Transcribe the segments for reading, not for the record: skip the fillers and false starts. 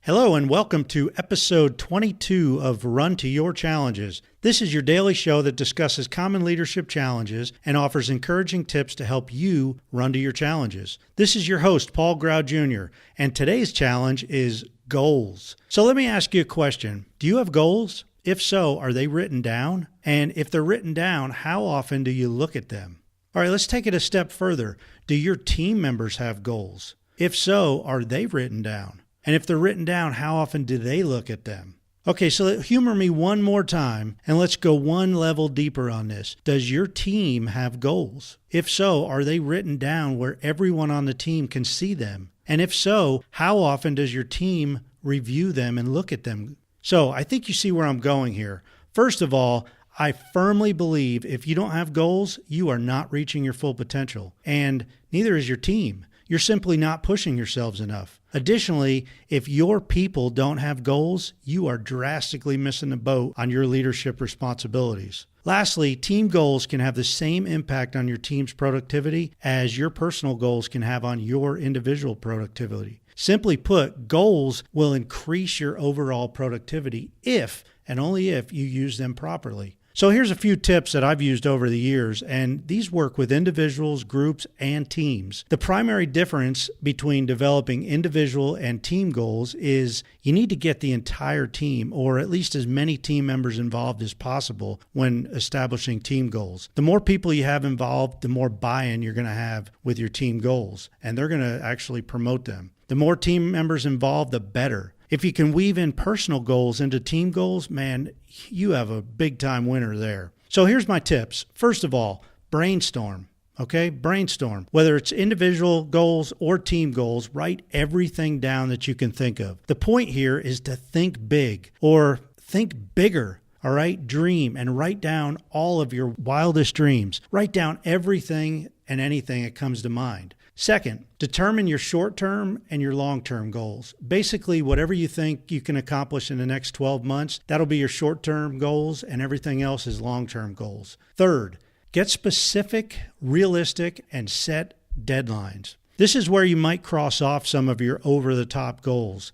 Hello and welcome to episode 22 of Run to Your Challenges. This is your daily show that discusses common leadership challenges and offers encouraging tips to help you run to your challenges. This is your host, Paul Grau Jr., and today's challenge is goals. So let me ask you a question. Do you have goals? If so, are they written down? And if they're written down, how often do you look at them? All right, let's take it a step further. Do your team members have goals? If so, are they written down? And if they're written down, how often do they look at them? Okay, so humor me one more time, and let's go one level deeper on this. Does your team have goals? If so, are they written down where everyone on the team can see them? And if so, how often does your team review them and look at them? So I think you see where I'm going here. First of all, I firmly believe if you don't have goals, you are not reaching your full potential, and neither is your team. You're simply not pushing yourselves enough. Additionally, if your people don't have goals, you are drastically missing the boat on your leadership responsibilities. Lastly, team goals can have the same impact on your team's productivity as your personal goals can have on your individual productivity. Simply put, goals will increase your overall productivity if and only if you use them properly. So here's a few tips that I've used over the years, and these work with individuals, groups, and teams. The primary difference between developing individual and team goals is you need to get the entire team, or at least as many team members involved as possible when establishing team goals. The more people you have involved, the more buy-in you're going to have with your team goals, and they're going to actually promote them. The more team members involved, the better. If you can weave in personal goals into team goals, man, you have a big time winner there. So here's my tips. First of all, brainstorm. Okay, brainstorm. Whether it's individual goals or team goals, write everything down that you can think of. The point here is to think big or think bigger. All right, dream and write down all of your wildest dreams. Write down everything and anything that comes to mind. Second, determine your short-term and your long-term goals. Basically, whatever you think you can accomplish in the next 12 months, that'll be your short-term goals, and everything else is long-term goals. Third, get specific, realistic, and set deadlines. This is where you might cross off some of your over-the-top goals.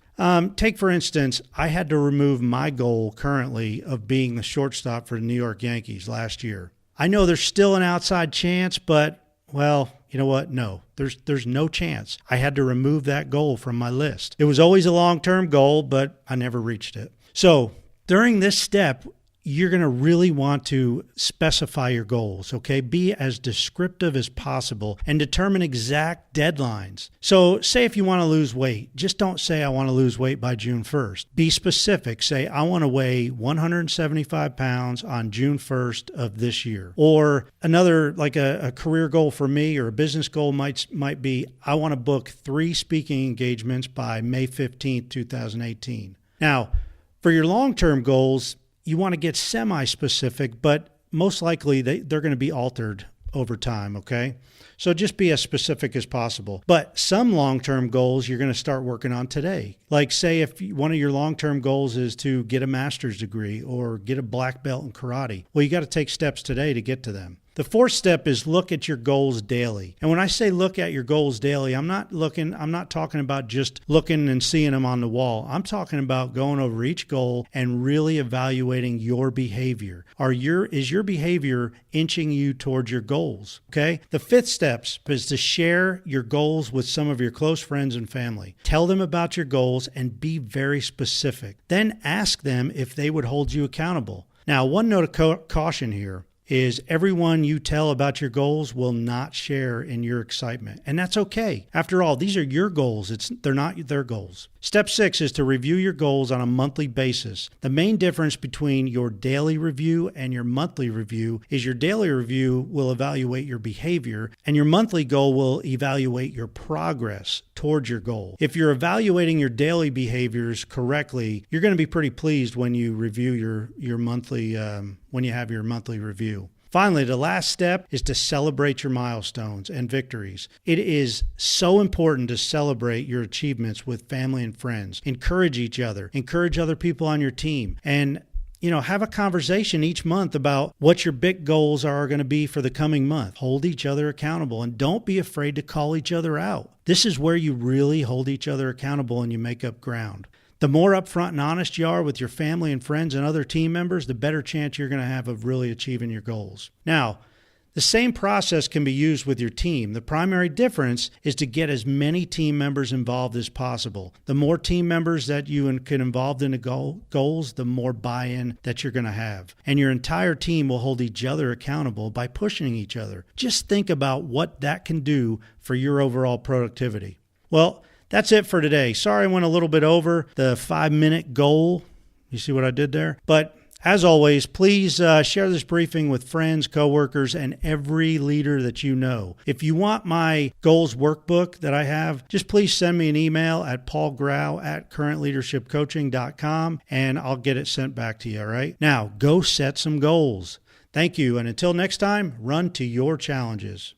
Take, for instance, I had to remove my goal currently of being the shortstop for the New York Yankees last year. I know there's still an outside chance, but, well, you know what? No, there's no chance. I had to remove that goal from my list. It was always a long-term goal, but I never reached it. So during this step, you're going to really want to specify your goals, okay? Be as descriptive as possible and determine exact deadlines. So say if you want to lose weight, just don't say I want to lose weight by June 1st. Be specific. Say I want to weigh 175 pounds on June 1st of this year. Or another, like a career goal for me or a business goal might be I want to book 3 speaking engagements by May 15th, 2018. Now, for your long-term goals, you want to get semi-specific, but most likely they're going to be altered over time, okay? So just be as specific as possible. But some long-term goals you're going to start working on today. Like say if one of your long-term goals is to get a master's degree or get a black belt in karate, well, you got to take steps today to get to them. The fourth step is look at your goals daily. And when I say look at your goals daily, I'm not talking about just looking and seeing them on the wall. I'm talking about going over each goal and really evaluating your behavior. Is your behavior inching you towards your goals? Okay? The fifth step is to share your goals with some of your close friends and family. Tell them about your goals and be very specific. Then ask them if they would hold you accountable. Now, one note of caution here is everyone you tell about your goals will not share in your excitement. And that's okay. After all, these are your goals. They're not their goals. Step 6 is to review your goals on a monthly basis. The main difference between your daily review and your monthly review is your daily review will evaluate your behavior and your monthly goal will evaluate your progress towards your goal. If you're evaluating your daily behaviors correctly, you're going to be pretty pleased when you review your monthly when you have your monthly review. Finally, the last step is to celebrate your milestones and victories. It is so important to celebrate your achievements with family and friends. Encourage each other. Encourage other people on your team. And have a conversation each month about what your big goals are going to be for the coming month. Hold each other accountable and don't be afraid to call each other out. This is where you really hold each other accountable and you make up ground. The more upfront and honest you are with your family and friends and other team members, the better chance you're going to have of really achieving your goals. Now, the same process can be used with your team. The primary difference is to get as many team members involved as possible. The more team members that you can involve in the goals, the more buy-in that you're going to have. And your entire team will hold each other accountable by pushing each other. Just think about what that can do for your overall productivity. Well, that's it for today. Sorry I went a little bit over the 5-minute goal. You see what I did there? But as always, please share this briefing with friends, coworkers, and every leader that you know. If you want my goals workbook that I have, just please send me an email at paulgrau@currentleadershipcoaching.com, and I'll get it sent back to you, all right? Now, go set some goals. Thank you, and until next time, run to your challenges.